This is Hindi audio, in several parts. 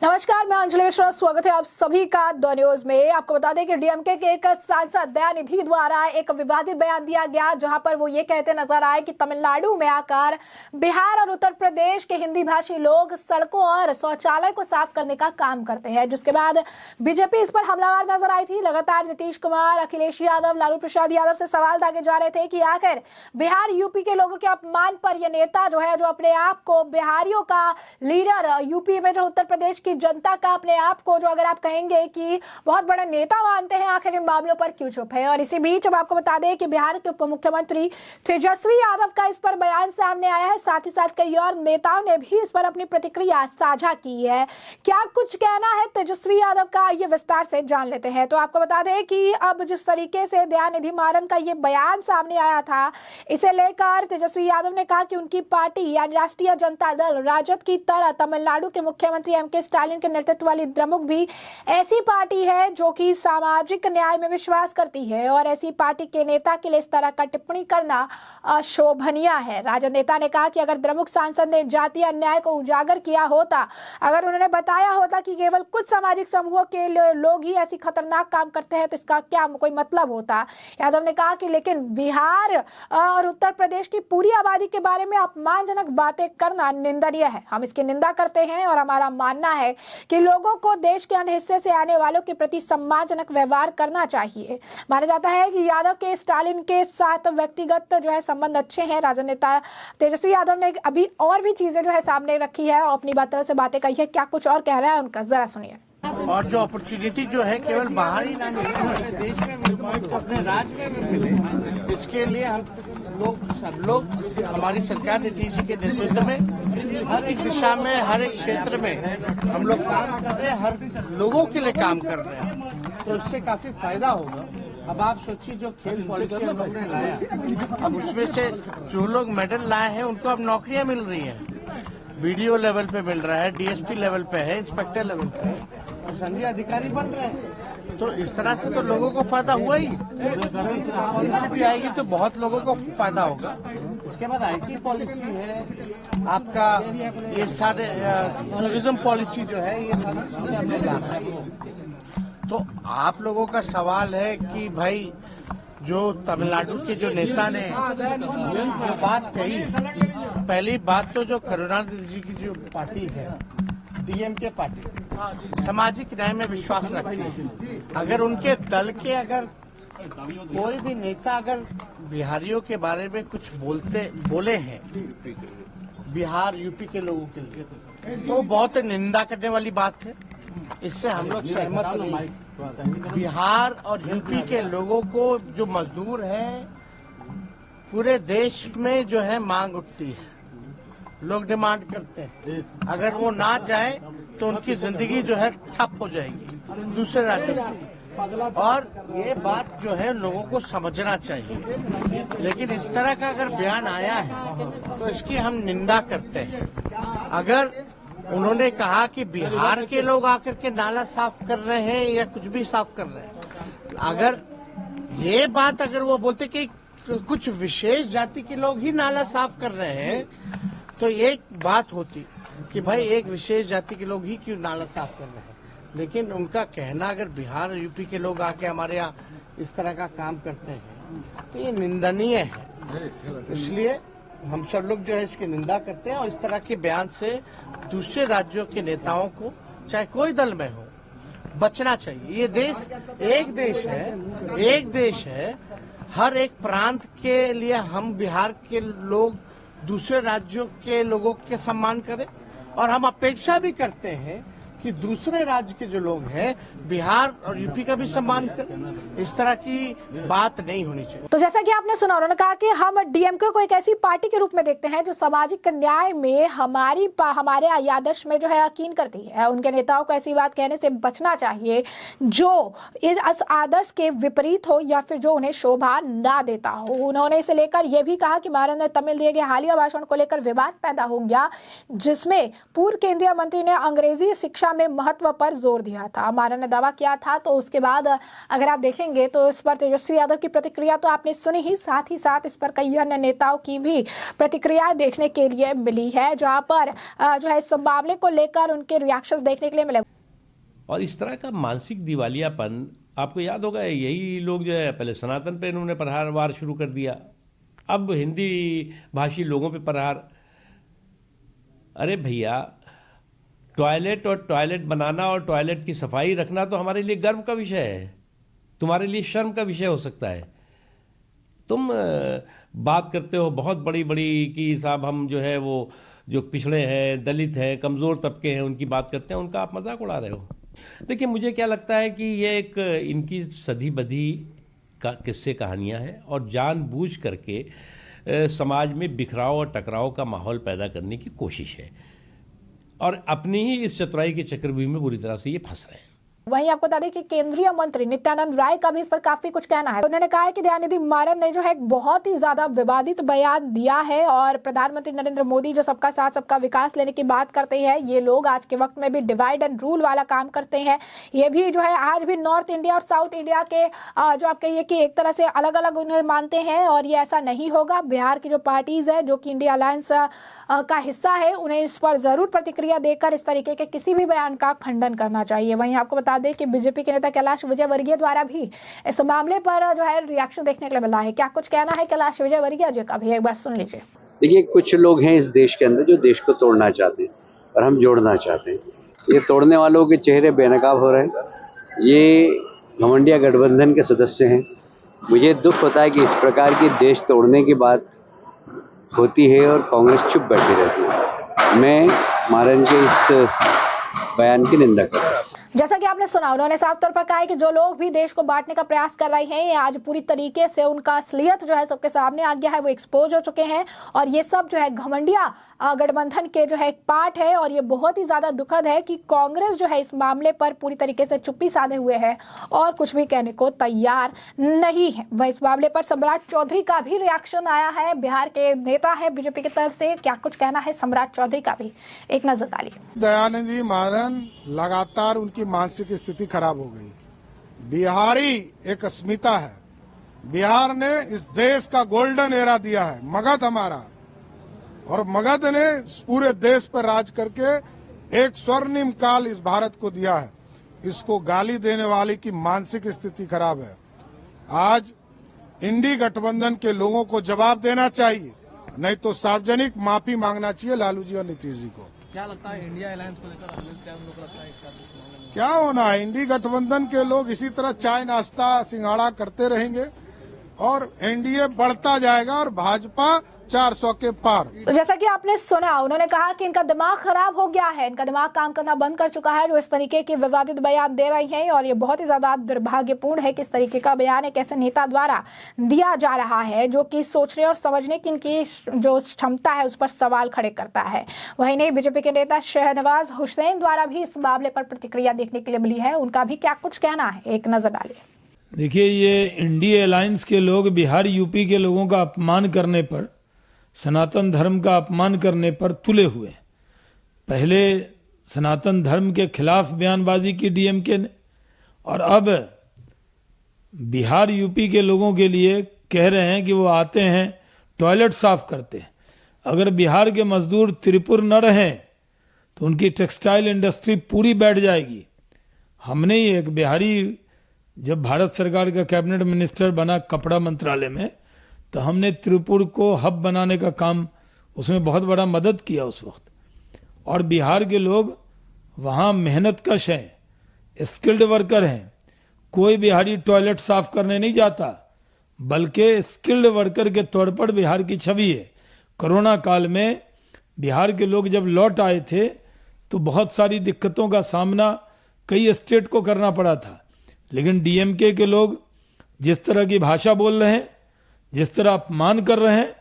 नमस्कार, मैं अंजलि मिश्रा। स्वागत है आप सभी का द न्यूज में। आपको बता दें कि डीएमके के एक सांसद दयानिधि द्वारा एक विवादित बयान दिया गया, जहां पर वो ये कहते नजर आए कि तमिलनाडु में आकर बिहार और उत्तर प्रदेश के हिंदी भाषी लोग सड़कों और शौचालय को साफ करने का काम करते हैं। जिसके बाद बीजेपी इस पर हमलावर नजर आई थी। लगातार नीतीश कुमार, अखिलेश यादव, लालू प्रसाद यादव से सवाल दागे जा रहे थे कि आखिर बिहार यूपी के लोगों के अपमान पर यह नेता जो है, जो अपने आप को बिहारियों का लीडर, यूपी में जो उत्तर प्रदेश की जनता का अपने आप को जो अगर आप कहेंगे कि बहुत बड़ा नेता मानते हैं, आखिर इन मामलों पर क्यों चुप है। और इसी बीच अब आपको बता दें कि बिहार के उप मुख्यमंत्री तेजस्वी यादव का इस पर बयान सामने आया है। साथ ही साथ कई और नेताओं ने भी इस पर अपनी प्रतिक्रिया साझा की है। क्या कुछ कहना है तेजस्वी यादव का, ये विस्तार से जान लेते हैं। तो आपको बता दें कि अब जिस तरीके से दयानिधि मारन का ये बयान सामने आया था, इसे लेकर तेजस्वी यादव ने कहा कि उनकी पार्टी यानी राष्ट्रीय जनता दल राजद की तरह तमिलनाडु के मुख्यमंत्री एम.के. स्टालिन के नेतृत्व वाली द्रमुक भी ऐसी पार्टी है जो कि सामाजिक न्याय में विश्वास करती है, और ऐसी पार्टी के नेता के लिए इस तरह का टिप्पणी करना अशोभनीय है। राजद नेता ने कहा कि अगर द्रमुक सांसद ने जातीय अन्याय को उजागर किया होता, अगर उन्होंने बताया होता कि केवल कुछ सामाजिक समूहों के लोग ही ऐसी खतरनाक काम करते हैं, तो इसका क्या कोई मतलब होता। यादव ने कहा कि लेकिन बिहार और उत्तर प्रदेश की पूरी आबादी के बारे में अपमानजनक बातें करना निंदनीय है। हम इसकी निंदा करते हैं और हमारा मानना है कि लोगों को देश के अन्य हिस्से से आने वालों के प्रति सम्मानजनक व्यवहार करना चाहिए। माना जाता है कि यादव के स्टालिन के साथ व्यक्तिगत जो है संबंध अच्छे हैं। राजनेता तेजस्वी यादव ने अभी और भी चीजें जो है सामने रखी है और अपनी तरह से बातें कही है। क्या कुछ और कह रहा है उनका, जरा सुनिए। और जो अपॉर्चुनिटी जो है केवल बाहर ही ना मिले, अपने देश में मिले, अपने राज्य में भी मिले, इसके लिए हम सब लोग हमारी सरकार नीतीश जी के नेतृत्व में हर एक दिशा में, हर एक क्षेत्र में हम लोग काम कर रहे हैं, हर लोगों के लिए काम कर रहे हैं। तो इससे काफी फायदा होगा। अब आप सोचिए, जो खेल पॉलिसी हम लोग ने लाया, अब उसमें से जो लोग मेडल लाए हैं उनको अब नौकरियां मिल रही हैं। बीडीओ लेवल पे मिल रहा है, डीएसपी लेवल पे है, इंस्पेक्टर लेवल पे है, और संघीय अधिकारी बन रहे हैं। तो इस तरह से तो लोगों को फायदा हुआ ही। पॉलिसी भी आएगी तो बहुत लोगों को फायदा होगा। इसके बाद आईटी पॉलिसी है, आपका ये सारे टूरिज्म पॉलिसी जो है, ये सारी चीजें हमने लाना है। तो आप लोगों का सवाल है कि भाई जो तमिलनाडु के जो नेता ने जो बात कही, पहली बात तो जो करुणानिधि जी की जो पार्टी है, डीएमके पार्टी, सामाजिक न्याय में विश्वास रखती है। अगर उनके दल के अगर कोई भी नेता अगर बिहारियों के बारे में कुछ बोले हैं, बिहार यूपी के लोगों के लिए, तो बहुत निंदा करने वाली बात है। इससे हम लोग सहमत नहीं। बिहार और यूपी के लोगों को जो मजदूर है, पूरे देश में जो है मांग उठती है, लोग डिमांड करते हैं। अगर वो ना जाए तो उनकी जिंदगी जो है ठप हो जाएगी दूसरे राज्यों की। और ये बात जो है लोगों को समझना चाहिए। लेकिन इस तरह का अगर बयान आया है तो इसकी हम निंदा करते हैं। अगर उन्होंने कहा कि बिहार के लोग आकर के नाला साफ कर रहे हैं या कुछ भी साफ कर रहे हैं, अगर ये बात अगर वो बोलते कि कुछ विशेष जाति के लोग ही नाला साफ कर रहे हैं, तो एक बात होती कि भाई एक विशेष जाति के लोग ही क्यों नाला साफ कर रहे हैं। लेकिन उनका कहना अगर बिहार और यूपी के लोग आके हमारे यहाँ इस तरह का काम करते हैं तो ये निंदनीय है। इसलिए हम सब लोग जो है इसकी निंदा करते हैं, और इस तरह के बयान से दूसरे राज्यों के नेताओं को, चाहे कोई दल में हो, बचना चाहिए। ये देश एक देश है, एक देश है। हर एक प्रांत के लिए हम बिहार के लोग दूसरे राज्यों के लोगों के सम्मान करें, और हम अपेक्षा भी करते हैं कि दूसरे राज्य के जो लोग हैं बिहार और यूपी का भी सम्मान करें। इस तरह की बात नहीं होनी चाहिए। तो जैसा कि आपने सुना, उन्होंने कहा कि हम डीएमके को एक ऐसी पार्टी के रूप में देखते हैं जो सामाजिक न्याय में हमारे आदर्श में जो है यकीन करती है। उनके नेताओं को ऐसी बात कहने से बचना चाहिए जो इस आदर्श के विपरीत हो या फिर जो उन्हें शोभा ना देता हो। उन्होंने इसे लेकर यह भी कहा कि मारन ने तमिल दिए गए हालिया भाषण को लेकर विवाद पैदा हो गया, जिसमें पूर्व केंद्रीय मंत्री ने अंग्रेजी शिक्षा दिशा में महत्व पर जोर दिया था। मारन ने दावा किया था, तो उसके बाद अगर आप देखेंगे तो इस पर तेजस्वी यादव की प्रतिक्रिया तो आपने सुनी ही, साथ इस पर कई अन्य नेताओं की भी प्रतिक्रिया देखने के लिए मिली है, जहां पर जो है इस मामले को लेकर उनके रिएक्शंस देखने के लिए मिले। और इस तरह का मानसिक दिवालियापन, आपको याद होगा यही लोग जो है पहले सनातन पे इन्होंने प्रहारवार शुरू कर दिया, अब हिंदी भाषी लोगों पे प्रहार। अरे भैया, टॉयलेट और टॉयलेट बनाना और टॉयलेट की सफाई रखना तो हमारे लिए गर्व का विषय है, तुम्हारे लिए शर्म का विषय हो सकता है। तुम बात करते हो बहुत बड़ी बड़ी कि साहब हम जो है वो जो पिछड़े हैं, दलित हैं, कमज़ोर तबके हैं, उनकी बात करते हैं, उनका आप मजाक उड़ा रहे हो। देखिए, मुझे क्या लगता है कि ये एक इनकी सधी बधी का किस्से कहानियां हैं और जानबूझ करके समाज में बिखराव और टकराव का माहौल पैदा करने की कोशिश है, और अपनी ही इस चतुराई के चक्रव्यूह में बुरी तरह से ये फंस रहे हैं। वहीं आपको बता दें कि केंद्रीय मंत्री नित्यानंद राय का भी इस पर काफी कुछ कहना है। उन्होंने कहा है कि दयानिधि मारन ने जो है एक बहुत ही ज्यादा विवादित बयान दिया है, और प्रधानमंत्री नरेंद्र मोदी जो सबका साथ सबका विकास लेने की बात करते हैं, ये लोग आज के वक्त में भी डिवाइड एंड रूल वाला काम करते हैं। ये भी जो है आज भी नॉर्थ इंडिया और साउथ इंडिया के जो आप कहिए कि एक तरह से अलग अलग उन्हें मानते हैं, और ये ऐसा नहीं होगा। बिहार की जो पार्टीज है जो कि इंडिया अलायंस का हिस्सा है, उन्हें इस पर जरूर प्रतिक्रिया देकर इस तरीके के किसी भी बयान का खंडन करना चाहिए। वहीं आपको बता दें कि बीजेपी के नेता कैलाश विजयवर्गीय द्वारा भी इस मामले पर जो है रिएक्शन देखने के लिए मिला है। क्या कुछ कहना है कैलाश विजयवर्गीय जी का भी, एक बार सुन लीजिए। देखिए, कुछ लोग हैं इस देश के अंदर जो देश को तोड़ना चाहते हैं और हम जोड़ना चाहते हैं। ये तोड़ने वालों के चेहरे बेनकाब हो रहे हैं। ये घमंडिया गठबंधन के सदस्य हैं। मुझे दुख होता है कि इस प्रकार की देश तोड़ने की बात होती है और कांग्रेस चुप बैठी रहती है। मैं मारन के इस बयान की निंदा करता हूं। जैसा कि आपने सुना, उन्होंने साफ तौर पर कहा है कि जो लोग भी देश को बांटने का प्रयास कर रहे हैं, ये आज पूरी तरीके से उनका असलियत जो है सबके सामने आ गया है, वो एक्सपोज हो चुके हैं, और ये सब जो है घमंडिया गठबंधन के जो है एक पार्ट है। और ये बहुत ही ज्यादा दुखद है कि कांग्रेस जो है इस मामले पर पूरी तरीके से चुप्पी साधे हुए है और कुछ भी कहने को तैयार नहीं है। वह इस मामले पर सम्राट चौधरी का भी रिएक्शन आया है, बिहार के नेता है बीजेपी की तरफ से। क्या कुछ कहना है सम्राट चौधरी का भी, एक नजर डालिए। दयानिधि मारन लगातार उनकी मानसिक स्थिति खराब हो गई। बिहारी एक अस्मिता है। बिहार ने इस देश का गोल्डन एरा दिया है, मगध हमारा, और मगध ने पूरे देश पर राज करके एक स्वर्णिम काल इस भारत को दिया है। इसको गाली देने वाले की मानसिक स्थिति खराब है। आज इंडी गठबंधन के लोगों को जवाब देना चाहिए, नहीं तो सार्वजनिक माफी मांगना चाहिए लालू जी और नीतीश जी को। क्या लगता है इंडिया अलायंस को लेकर क्या उन लोग को लगता है क्या होना है? इंडी गठबंधन के लोग इसी तरह चाय नाश्ता सिंघाड़ा करते रहेंगे और एनडीए बढ़ता जाएगा और भाजपा 400 के पार। तो जैसा कि आपने सुना, उन्होंने कहा कि इनका दिमाग खराब हो गया है, इनका दिमाग काम करना बंद कर चुका है, जो इस तरीके के विवादित बयान दे रही हैं। और ये बहुत ही ज्यादा दुर्भाग्यपूर्ण है कि इस तरीके का बयान एक ऐसे नेता द्वारा दिया जा रहा है जो कि सोचने और समझने की इनकी जो क्षमता है उस पर सवाल खड़े करता है। वही नहीं, बीजेपी के नेता शहनवाज हुसैन द्वारा भी इस मामले पर प्रतिक्रिया देखने के लिए मिली है। उनका भी क्या कुछ कहना है, एक नजर डालिए। देखिए, ये इंडिया अलायंस के लोग बिहार यूपी के लोगों का अपमान करने पर, सनातन धर्म का अपमान करने पर तुले हुए। पहले सनातन धर्म के खिलाफ बयानबाजी की डीएमके ने, और अब बिहार यूपी के लोगों के लिए कह रहे हैं कि वो आते हैं टॉयलेट साफ करते हैं। अगर बिहार के मजदूर त्रिपुर न रहें तो उनकी टेक्सटाइल इंडस्ट्री पूरी बैठ जाएगी। हमने ही एक बिहारी, जब भारत सरकार का कैबिनेट मिनिस्टर बना कपड़ा मंत्रालय में, तो हमने त्रिपुर को हब बनाने का काम, उसमें बहुत बड़ा मदद किया उस वक्त। और बिहार के लोग वहाँ मेहनतकश हैं, स्किल्ड वर्कर हैं। कोई बिहारी टॉयलेट साफ करने नहीं जाता, बल्कि स्किल्ड वर्कर के तौर पर बिहार की छवि है। कोरोना काल में बिहार के लोग जब लौट आए थे तो बहुत सारी दिक्कतों का सामना कई स्टेट को करना पड़ा था, लेकिन डीएमके के लोग जिस तरह की भाषा बोल रहे हैं, जिस तरह अपमान कर रहे हैं,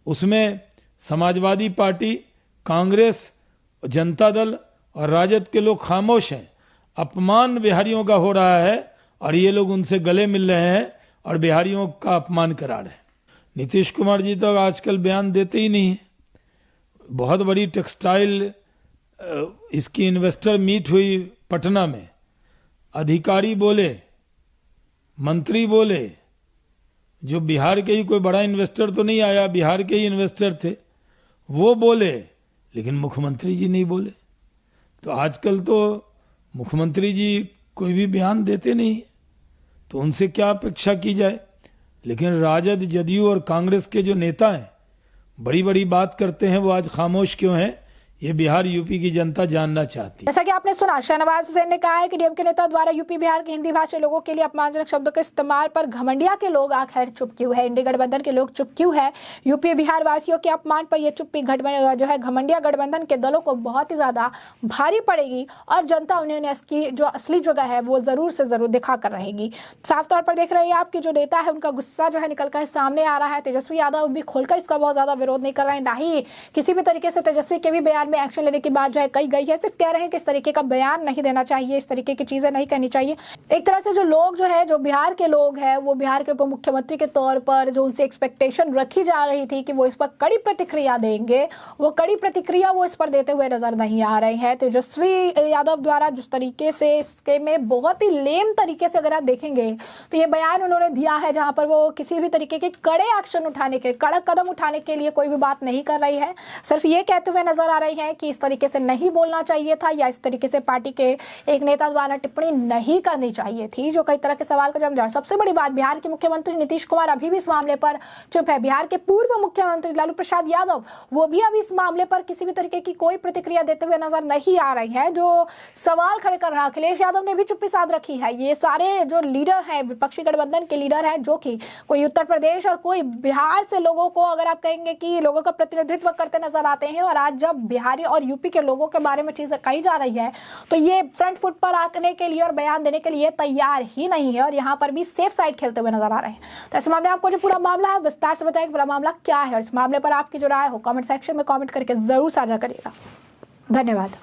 उसमें समाजवादी पार्टी, कांग्रेस, जनता दल और राजद के लोग खामोश हैं। अपमान बिहारियों का हो रहा है और ये लोग उनसे गले मिल रहे हैं और बिहारियों का अपमान करा रहे हैं। नीतीश कुमार जी तो आजकल बयान देते ही नहीं है। बहुत बड़ी टेक्सटाइल इसकी इन्वेस्टर मीट हुई पटना में, अधिकारी बोले, मंत्री बोले, जो बिहार के ही कोई बड़ा इन्वेस्टर तो नहीं आया, बिहार के ही इन्वेस्टर थे, वो बोले, लेकिन मुख्यमंत्री जी नहीं बोले। तो आजकल तो मुख्यमंत्री जी कोई भी बयान देते नहीं, तो उनसे क्या अपेक्षा की जाए। लेकिन राजद, जदयू और कांग्रेस के जो नेता हैं बड़ी बड़ी बात करते हैं, वो आज खामोश क्यों हैं, ये बिहार यूपी की जनता जानना चाहती है। जैसा कि आपने सुना, शहनवाज हुसैन ने कहा है कि डीएमके नेता द्वारा यूपी बिहार के हिंदी भाषी लोगों के लिए अपमानजनक शब्दों के इस्तेमाल पर घमंडिया के लोग आखिर चुप क्यों है, इंडी गठबंधन के लोग चुप क्यों है। यूपी बिहार वासियों के अपमान पर यह चुप्पी जो है घमंडिया गठबंधन के दलों को बहुत ही ज्यादा भारी पड़ेगी और जनता उन्हें इसकी जो असली जगह है वो जरूर से जरूर दिखा कर रहेगी। साफ तौर पर देख रहे हैं आपके जो नेता है उनका गुस्सा जो है निकलकर सामने आ रहा है। तेजस्वी यादव भी खोलकर इसका बहुत ज्यादा विरोध नहीं कर रहे हैं, ना ही किसी भी तरीके से तेजस्वी के भी बयान में एक्शन लेने की बात जो है कही गई है। सिर्फ कह रहे हैं कि इस तरीके का बयान नहीं देना चाहिए, इस तरीके की चीजें नहीं करनी चाहिए। एक तरह से जो लोग जो है, जो बिहार के लोग हैं, वो बिहार के उप मुख्यमंत्री के तौर पर जो उनसे एक्सपेक्टेशन रखी जा रही थी कि वो इस पर कड़ी प्रतिक्रिया देंगे, वो कड़ी प्रतिक्रिया वो इस पर देते हुए नजर नहीं आ रहे हैं। तेजस्वी यादव द्वारा जिस तरीके से इसके में बहुत ही लेम तरीके से अगर आप देखेंगे तो ये बयान उन्होंने दिया है जहां पर वो किसी भी तरीके के कड़े एक्शन उठाने के, कड़क कदम उठाने के लिए कोई भी बात नहीं कर रही है। सिर्फ ये कहते हुए नजर आ रही है कि इस तरीके से नहीं बोलना चाहिए था या इस तरीके से पार्टी के एक नेता द्वारा टिप्पणी नहीं करनी चाहिए थी, जो कई तरह के सवाल का जवाब। सबसे बड़ी बात, बिहार के मुख्यमंत्री नीतीश कुमार अभी भी इस मामले पर चुप है। बिहार के पूर्व मुख्यमंत्री लालू प्रसाद यादव वो भी अभी इस मामले पर किसी भी तरीके की कोई प्रतिक्रिया देते हुए नजर नहीं आ रही है। जो सवाल खड़े कर रहा अखिलेश यादव ने भी चुप्पी साध रखी है। ये सारे जो लीडर हैं, विपक्षी गठबंधन के लीडर हैं, जो कि कोई उत्तर प्रदेश और कोई बिहार से लोगों को अगर आप कहेंगे कि लोगों का प्रतिनिधित्व करते नजर आते हैं, और आज जब बिहारी और यूपी के लोगों के बारे में चीजें कही जा रही है तो ये फ्रंट फुट पर आने के लिए और बयान देने के लिए तैयार ही नहीं है, और यहाँ पर भी सेफ साइड खेलते हुए नजर आ रहे हैं। तो इस मामले में आपको जो पूरा मामला है विस्तार से बताएं, पूरा मामला क्या है, और इस मामले पर आपकी जो राय हो कमेंट सेक्शन में कमेंट करके जरूर साझा करिएगा। धन्यवाद।